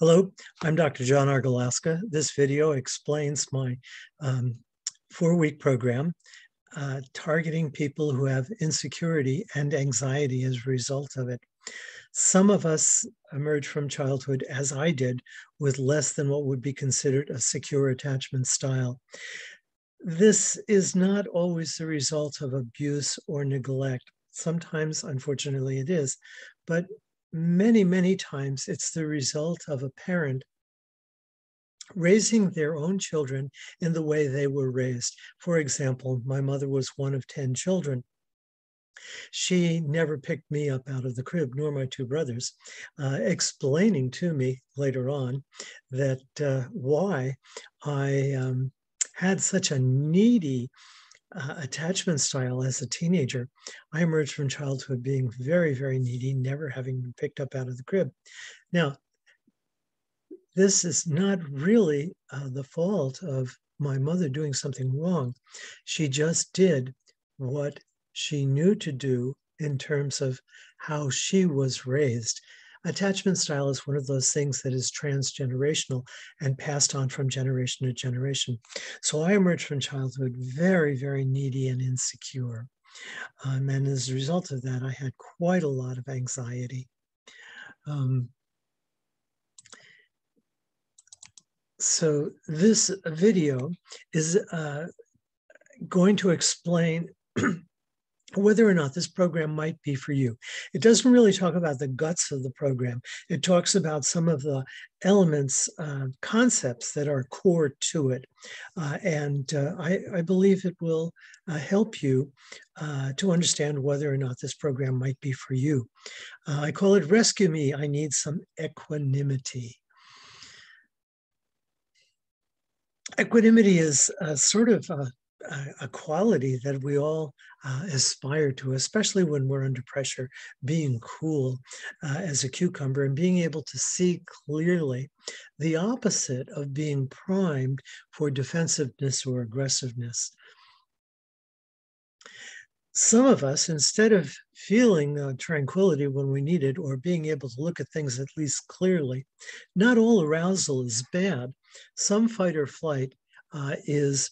Hello, I'm Dr. John Argalaska. This video explains my 4-week program targeting people who have insecurity and anxiety as a result of it. Some of us emerge from childhood, as I did, with less than what would be considered a secure attachment style. This is not always the result of abuse or neglect. Sometimes, unfortunately, it is, but many times it's the result of a parent raising their own children in the way they were raised. For example, my mother was one of 10 children. She never picked me up out of the crib, nor my 2 brothers, explaining to me later on that why I had such a needy attachment style as a teenager. I emerged from childhood being very needy, never having been picked up out of the crib. Now, this is not really the fault of my mother doing something wrong. She just did what she knew to do in terms of how she was raised. Attachment style is one of those things that is transgenerational and passed on from generation to generation. So I emerged from childhood very needy and insecure. And as a result of that, I had quite a lot of anxiety. So this video is going to explain whether or not this program might be for you. It doesn't really talk about the guts of the program. It talks about some of the elements, concepts that are core to it. I believe it will help you to understand whether or not this program might be for you. I call it Rescue Me, I Need Some Equanimity. Equanimity is sort of a quality that we all aspire to, especially when we're under pressure, being cool as a cucumber and being able to see clearly, the opposite of being primed for defensiveness or aggressiveness. Some of us, instead of feeling tranquility when we need it, or being able to look at things at least clearly, not all arousal is bad. Some fight or flight is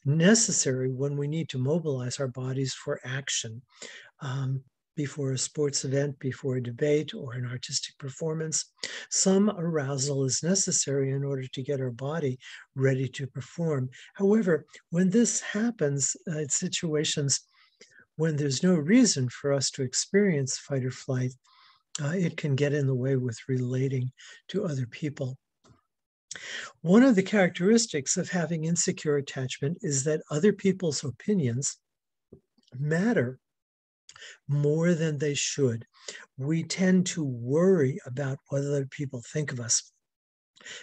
necessary when we need to mobilize our bodies for action, before a sports event, before a debate, or an artistic performance. Some arousal is necessary in order to get our body ready to perform. However, when this happens, it's situations when there's no reason for us to experience fight or flight, it can get in the way with relating to other people. One of the characteristics of having insecure attachment is that other people's opinions matter more than they should. We tend to worry about what other people think of us.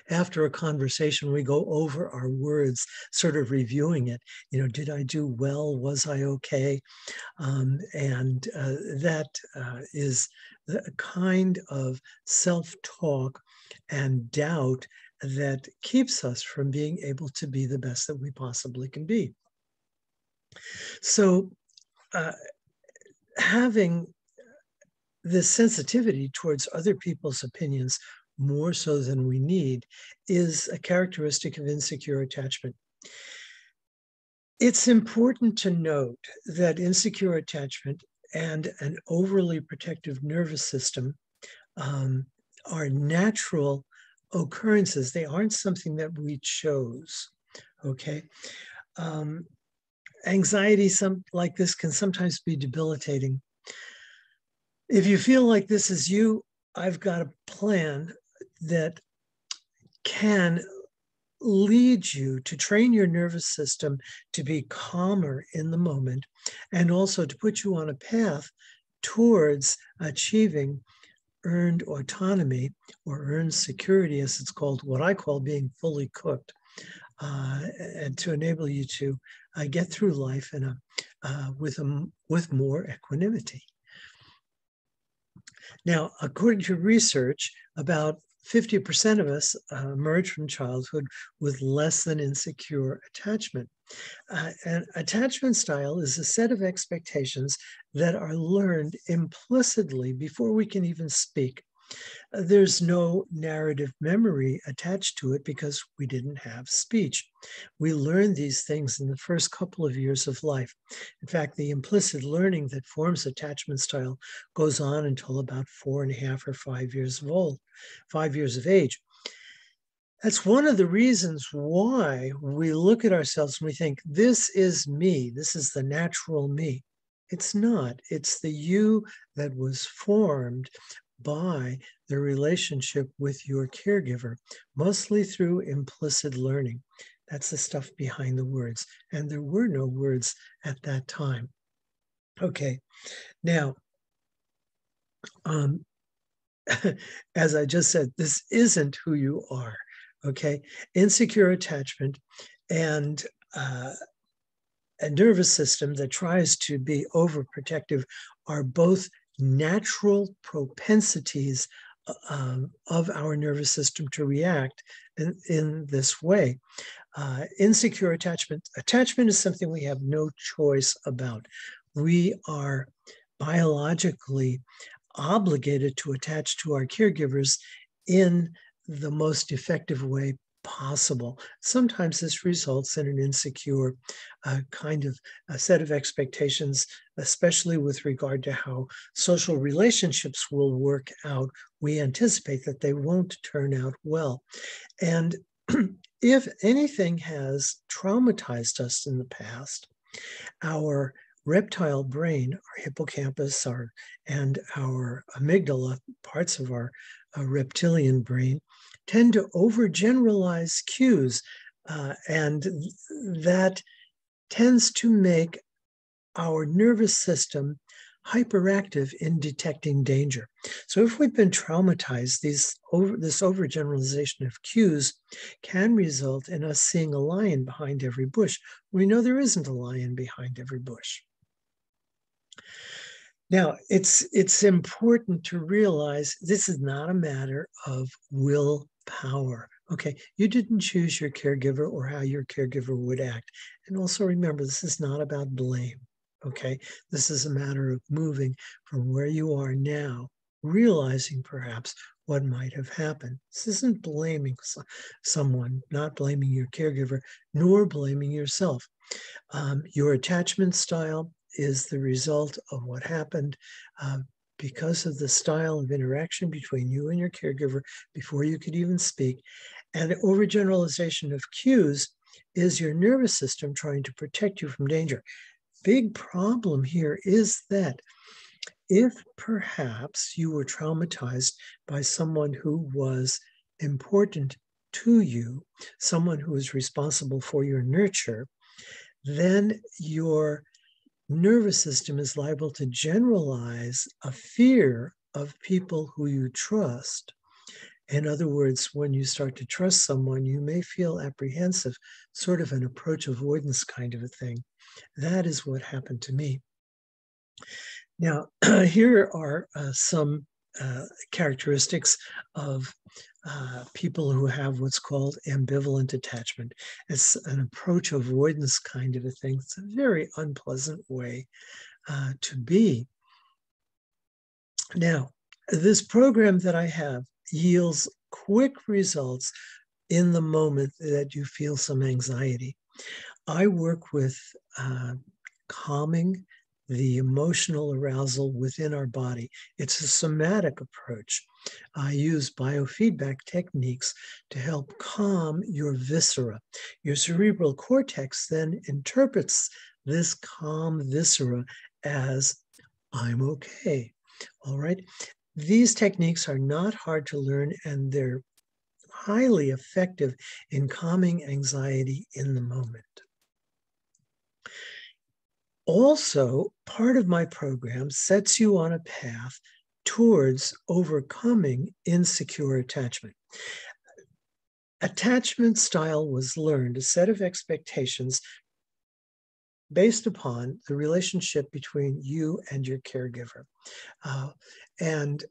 After a conversation, we go over our words, sort of reviewing it. Did I do well? Was I okay? That is the kind of self-talk and doubt that keeps us from being able to be the best that we possibly can be. So having this sensitivity towards other people's opinions more so than we need is a characteristic of insecure attachment. It's important to note that insecure attachment and an overly protective nervous system are natural occurrences. They aren't something that we chose, okay? Anxiety like this can sometimes be debilitating. If you feel like this is you, I've got a plan that can lead you to train your nervous system to be calmer in the moment, and also to put you on a path towards achieving earned autonomy, or earned security, as it's called, what I call being fully cooked, and to enable you to get through life with more equanimity. Now, according to research, about 50% of us emerge from childhood with less than insecure attachment. And attachment style is a set of expectations that are learned implicitly before we can even speak. There's no narrative memory attached to it because we didn't have speech. We learn these things in the first couple of years of life. In fact, the implicit learning that forms attachment style goes on until about 4.5 or 5 years of age. That's one of the reasons why we look at ourselves and we think, this is me, this is the natural me. It's not. It's the you that was formed by the relationship with your caregiver, mostly through implicit learning. That's the stuff behind the words. And there were no words at that time. Okay, now, as I just said, this isn't who you are. Okay, insecure attachment and a nervous system that tries to be overprotective are both natural propensities of our nervous system to react in this way. Insecure attachment. Attachment is something we have no choice about. We are biologically obligated to attach to our caregivers in the most effective way possible. Sometimes this results in an insecure kind of a set of expectations, especially with regard to how social relationships will work out. We anticipate that they won't turn out well. And if anything has traumatized us in the past, our reptile brain, our hippocampus, and our amygdala, parts of our reptilian brain, tend to overgeneralize cues, and that tends to make our nervous system hyperactive in detecting danger. So if we've been traumatized, this overgeneralization of cues can result in us seeing a lion behind every bush. We know there isn't a lion behind every bush. Now, it's important to realize this is not a matter of willpower. Okay, you didn't choose your caregiver or how your caregiver would act. And also remember, this is not about blame. Okay, this is a matter of moving from where you are now, realizing perhaps what might have happened. This isn't blaming someone, not blaming your caregiver, nor blaming yourself. Your attachment style is the result of what happened because of the style of interaction between you and your caregiver before you could even speak. And overgeneralization of cues is your nervous system trying to protect you from danger. Big problem here is that if perhaps you were traumatized by someone who was important to you, someone who was responsible for your nurture, then your nervous system is liable to generalize a fear of people who you trust. In other words, when you start to trust someone, you may feel apprehensive, sort of an approach avoidance kind of a thing. That is what happened to me. Now, here are some characteristics of people who have what's called ambivalent attachment. It's an approach avoidance kind of a thing. It's a very unpleasant way to be. Now, this program that I have yields quick results in the moment that you feel some anxiety. I work with calming the emotional arousal within our body. It's a somatic approach. I use biofeedback techniques to help calm your viscera. Your cerebral cortex then interprets this calm viscera as, I'm okay. All right. These techniques are not hard to learn, and they're highly effective in calming anxiety in the moment. Also, part of my program sets you on a path towards overcoming insecure attachment. Attachment style was learned, a set of expectations based upon the relationship between you and your caregiver. And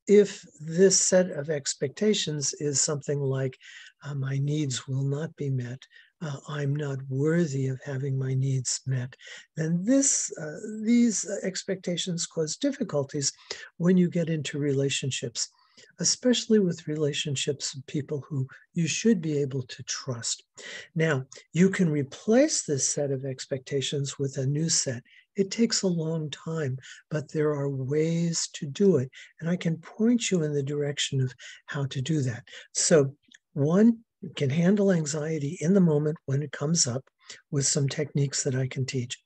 if this set of expectations is something like, my needs will not be met, I'm not worthy of having my needs met, then these expectations cause difficulties when you get into relationships. especially with relationships with people who you should be able to trust. Now, you can replace this set of expectations with a new set. It takes a long time, but there are ways to do it. And I can point you in the direction of how to do that. So, one, you can handle anxiety in the moment when it comes up with some techniques that I can teach.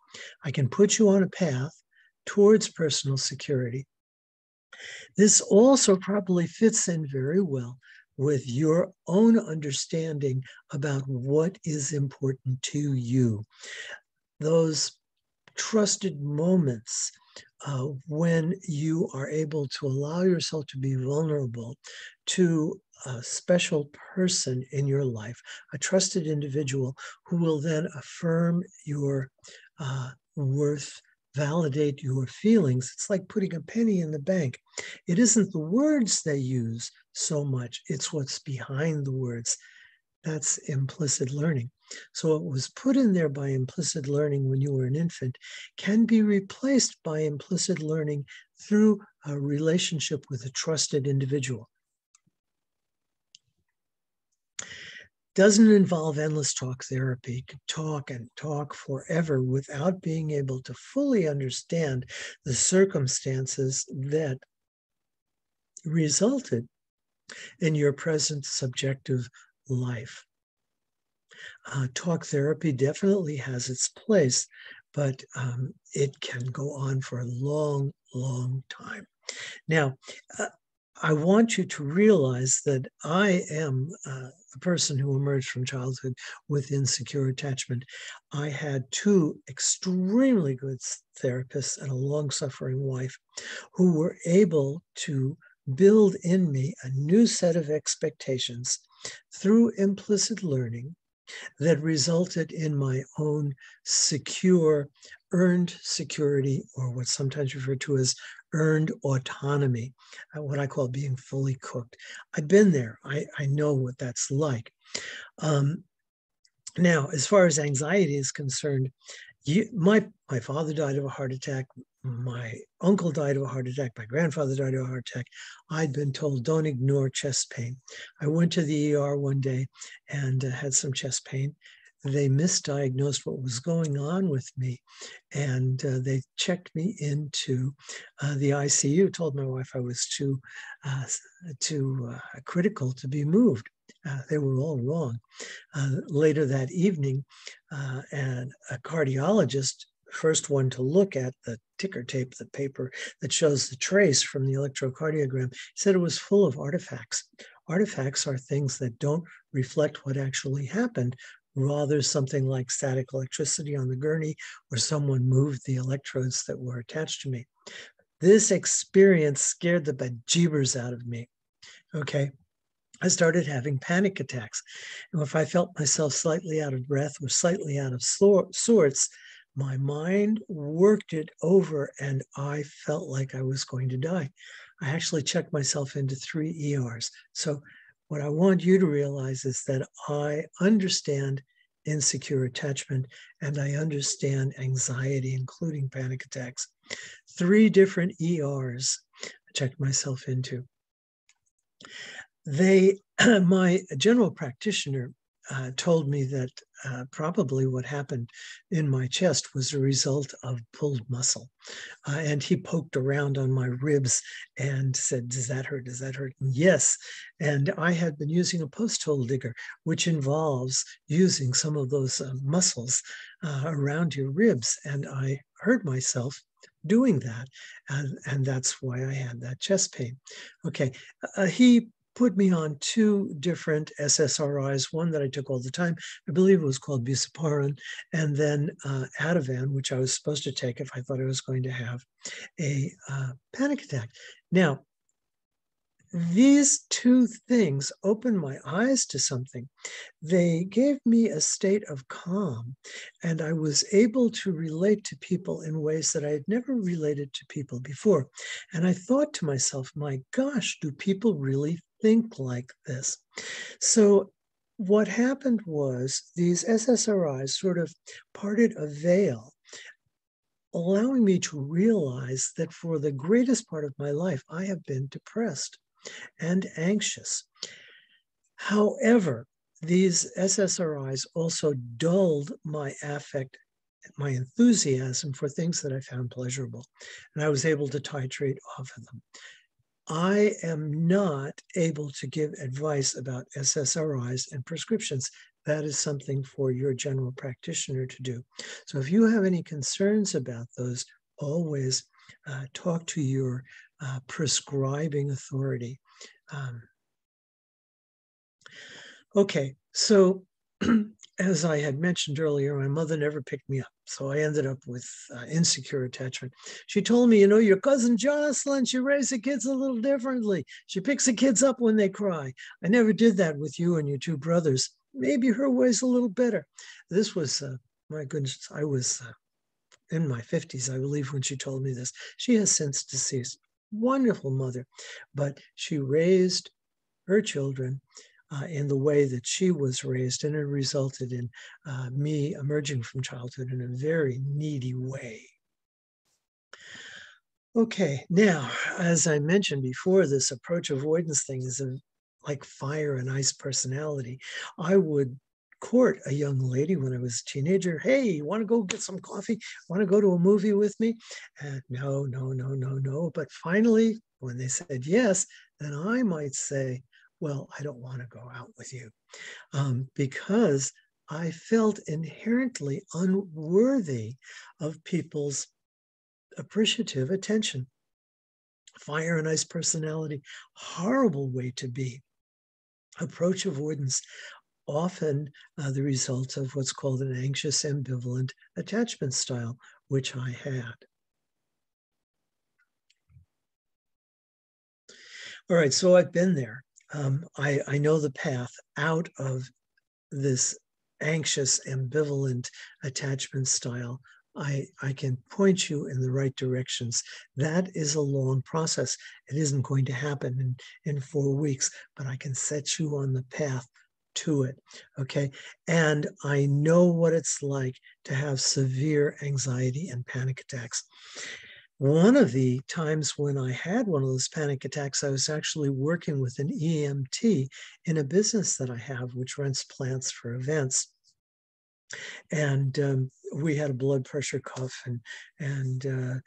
I can put you on a path towards personal security. This also probably fits in very well with your own understanding about what is important to you. Those trusted moments when you are able to allow yourself to be vulnerable to a special person in your life, a trusted individual who will then affirm your worth, validate your feelings. It's like putting a penny in the bank. It isn't the words they use so much, it's what's behind the words. That's implicit learning. So what was put in there by implicit learning when you were an infant can be replaced by implicit learning through a relationship with a trusted individual. Doesn't involve endless talk therapy. You can talk and talk forever without being able to fully understand the circumstances that resulted in your present subjective life. Talk therapy definitely has its place, but it can go on for a long, long time. Now, I want you to realize that I am a person who emerged from childhood with insecure attachment. I had two extremely good therapists and a long-suffering wife who were able to build in me a new set of expectations through implicit learning that resulted in my own secure, earned security, or what's sometimes referred to as earned autonomy, what I call being fully cooked. I've been there. I know what that's like. Now, as far as anxiety is concerned, my father died of a heart attack. My uncle died of a heart attack. My grandfather died of a heart attack. I'd been told, don't ignore chest pain. I went to the ER one day and had some chest pain. They misdiagnosed what was going on with me. And they checked me into the ICU, told my wife I was too critical to be moved. They were all wrong. Later that evening, and a cardiologist, first one to look at the ticker tape, the paper that shows the trace from the electrocardiogram, said it was full of artifacts. Artifacts are things that don't reflect what actually happened, rather something like static electricity on the gurney, or someone moved the electrodes that were attached to me. This experience scared the bejeebers out of me. Okay. I started having panic attacks. And if I felt myself slightly out of breath or slightly out of sorts, my mind worked it over and I felt like I was going to die. I actually checked myself into 3 ERs. So what I want you to realize is that I understand insecure attachment and I understand anxiety, including panic attacks. 3 different ERs I checked myself into. My general practitioner told me that probably what happened in my chest was a result of pulled muscle. And he poked around on my ribs and said, does that hurt? Does that hurt? And yes. And I had been using a post hole digger, which involves using some of those muscles around your ribs. And I hurt myself doing that. And that's why I had that chest pain. Okay. He put me on 2 different SSRIs, one that I took all the time. I believe it was called buserpine, and then Ativan, which I was supposed to take if I thought I was going to have a panic attack. Now, these 2 things opened my eyes to something. They gave me a state of calm, and I was able to relate to people in ways that I had never related to people before. And I thought to myself, my gosh, do people really think like this? So what happened was these SSRIs sort of parted a veil, allowing me to realize that for the greatest part of my life, I have been depressed. and anxious. However, these SSRIs also dulled my affect, my enthusiasm for things that I found pleasurable, and I was able to titrate off of them. I am not able to give advice about SSRIs and prescriptions. That is something for your general practitioner to do. So if you have any concerns about those, always talk to your prescribing authority. Okay, so as I had mentioned earlier, my mother never picked me up. So I ended up with insecure attachment. She told me, you know, your cousin Jocelyn, she raised the kids a little differently. She picks the kids up when they cry. I never did that with you and your two brothers. Maybe her way's a little better. This was, my goodness, I was in my 50s, I believe, when she told me this. She has since deceased. Wonderful mother, but she raised her children in the way that she was raised, and it resulted in me emerging from childhood in a very needy way. Okay, now, as I mentioned before, this approach avoidance thing is like fire and ice personality. I would court a young lady when I was a teenager. Hey, you want to go get some coffee? Want to go to a movie with me? No, no, no, no, no. But finally, when they said yes, then I might say, well, I don't want to go out with you, because I felt inherently unworthy of people's appreciative attention. Fire and ice personality, horrible way to be. Approach avoidance, often the result of what's called an anxious ambivalent attachment style, which I had. All right, so I've been there. I know the path out of this anxious, ambivalent attachment style. I can point you in the right directions. That is a long process. It isn't going to happen in 4 weeks, but I can set you on the path to it, okay? And I know what it's like to have severe anxiety and panic attacks. One of the times when I had one of those panic attacks, I was actually working with an EMT in a business that I have, which rents plants for events. And we had a blood pressure cuff, and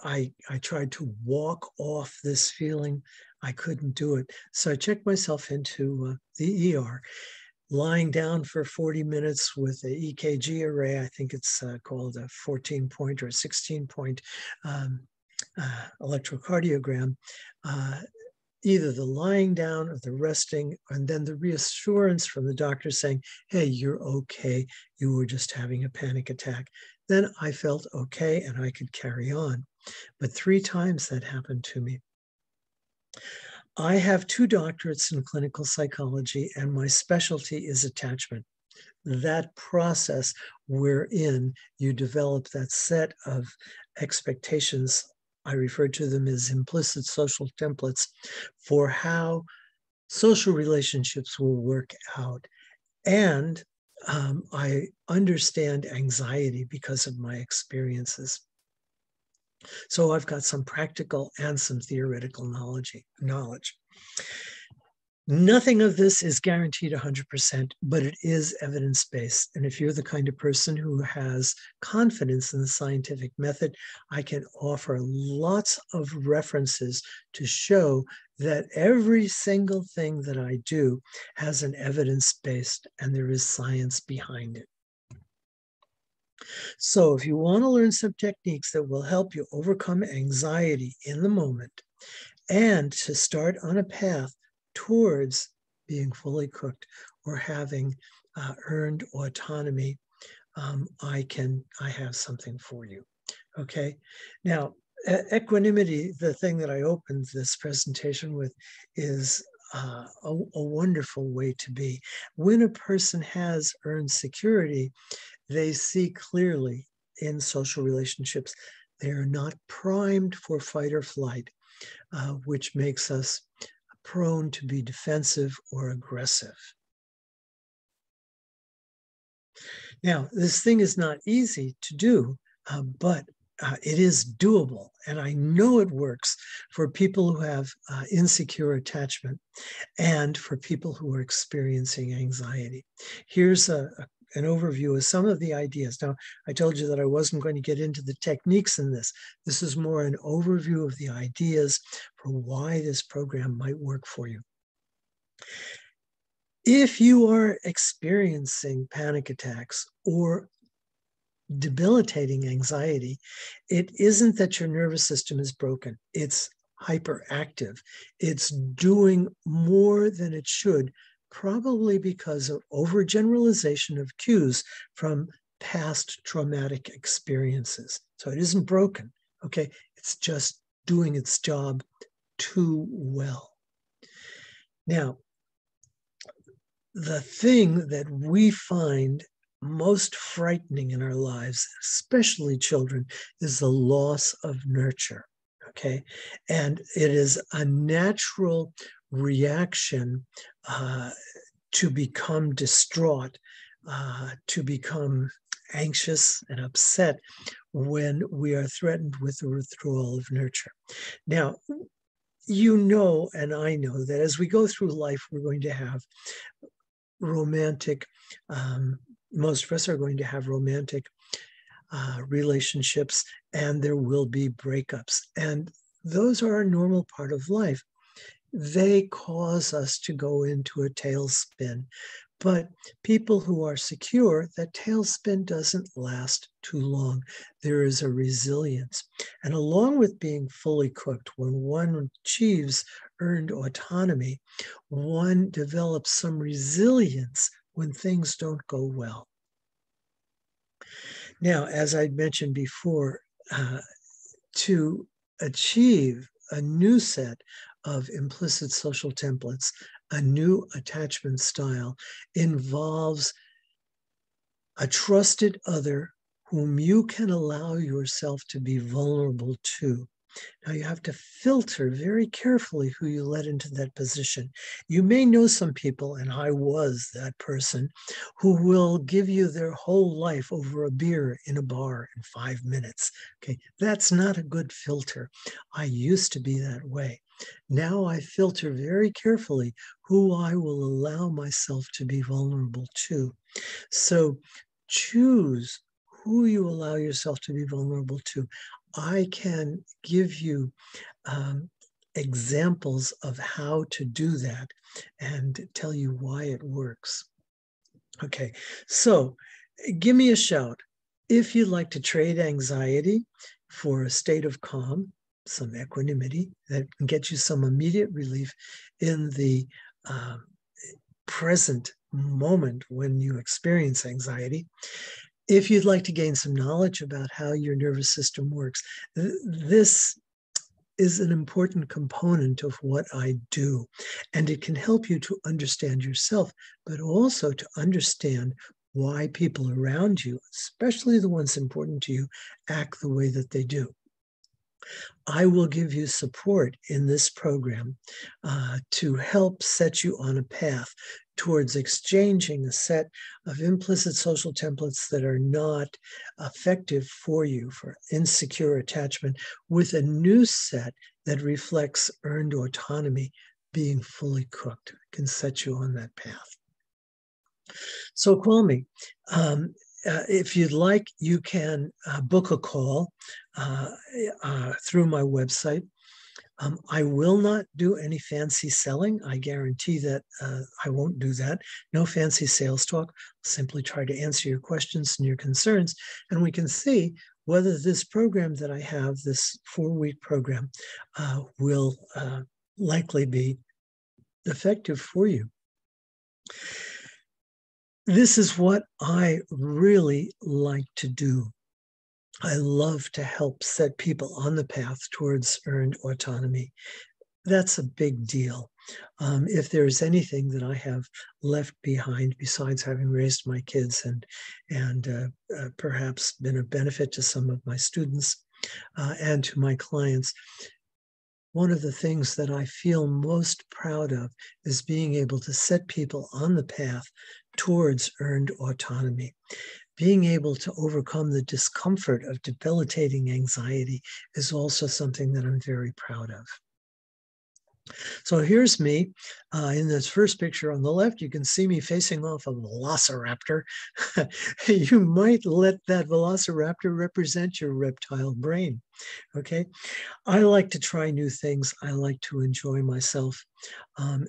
I tried to walk off this feeling. I couldn't do it. So I checked myself into the ER, lying down for 40 minutes with a EKG array. I think it's called a 14-point or 16-point electrocardiogram. Either the lying down or the resting, and then the reassurance from the doctor saying, hey, you're okay. You were just having a panic attack. Then I felt okay and I could carry on. But 3 times that happened to me. I have 2 doctorates in clinical psychology, and my specialty is attachment. That process wherein you develop that set of expectations, I refer to them as implicit social templates, for how social relationships will work out. And I understand anxiety because of my experiences. So I've got some practical and some theoretical knowledge. Nothing of this is guaranteed 100%, but it is evidence-based. And if you're the kind of person who has confidence in the scientific method, I can offer lots of references to show that every single thing that I do has an evidence-based, and there is science behind it. So if you want to learn some techniques that will help you overcome anxiety in the moment and to start on a path towards being fully cooked or having earned autonomy, I have something for you. Okay. Now, equanimity, the thing that I opened this presentation with, is a wonderful way to be. When a person has earned security, they see clearly in social relationships. They are not primed for fight or flight, which makes us prone to be defensive or aggressive. Now, this thing is not easy to do, but it is doable, and I know it works for people who have insecure attachment and for people who are experiencing anxiety. Here's an overview of some of the ideas. Now, I told you that I wasn't going to get into the techniques in this. This is more an overview of the ideas for why this program might work for you. If you are experiencing panic attacks or debilitating anxiety, it isn't that your nervous system is broken. It's hyperactive. It's doing more than it should, probably because of overgeneralization of cues from past traumatic experiences. So it isn't broken, okay? It's just doing its job too well. Now, the thing that we find most frightening in our lives, especially children, is the loss of nurture, okay? And it is a natural reaction to become distraught, to become anxious and upset when we are threatened with the withdrawal of nurture. Now, you know, and I know that as we go through life, we're going to have romantic, most of us are going to have romantic relationships, and there will be breakups. And those are a normal part of life. They cause us to go into a tailspin. But people who are secure, that tailspin doesn't last too long. There is a resilience. And along with being fully cooked, when one achieves earned autonomy, one develops some resilience when things don't go well. Now, as I mentioned before, to achieve a new set of implicit social templates, a new attachment style involves a trusted other whom you can allow yourself to be vulnerable to. Now, you have to filter very carefully who you let into that position. You may know some people, and I was that person, who will give you their whole life over a beer in a bar in 5 minutes. Okay, that's not a good filter. I used to be that way. Now I filter very carefully who I will allow myself to be vulnerable to. So choose who you allow yourself to be vulnerable to. I can give you examples of how to do that and tell you why it works. Okay, so give me a shout if you'd like to trade anxiety for a state of calm, some equanimity that can get you some immediate relief in the present moment when you experience anxiety. If you'd like to gain some knowledge about how your nervous system works, this is an important component of what I do. And it can help you to understand yourself, but also to understand why people around you, especially the ones important to you, act the way that they do. I will give you support in this program to help set you on a path towards exchanging a set of implicit social templates that are not effective for you for insecure attachment with a new set that reflects earned autonomy being fully cooked. It can set you on that path. So call me. If you'd like, you can book a call through my website. I will not do any fancy selling. I guarantee that I won't do that. No fancy sales talk. I'll simply try to answer your questions and your concerns, and we can see whether this program that I have, this 4-week program, will likely be effective for you. This is what I really like to do. I love to help set people on the path towards earned autonomy. That's a big deal. If there's anything that I have left behind besides having raised my kids and perhaps been a benefit to some of my students and to my clients, one of the things that I feel most proud of is being able to set people on the path towards earned autonomy. Being able to overcome the discomfort of debilitating anxiety is also something that I'm very proud of. So here's me. In this first picture on the left, you can see me facing off a velociraptor. You might let that velociraptor represent your reptile brain. Okay. I like to try new things. I like to enjoy myself. I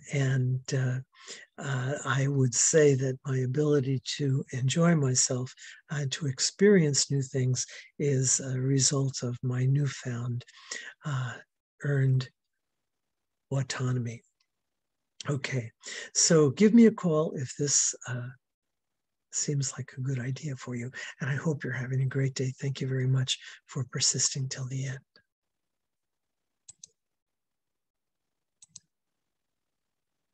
would say that my ability to enjoy myself and to experience new things is a result of my newfound earned autonomy. Okay, so give me a call if this seems like a good idea for you. And I hope you're having a great day. Thank you very much for persisting till the end.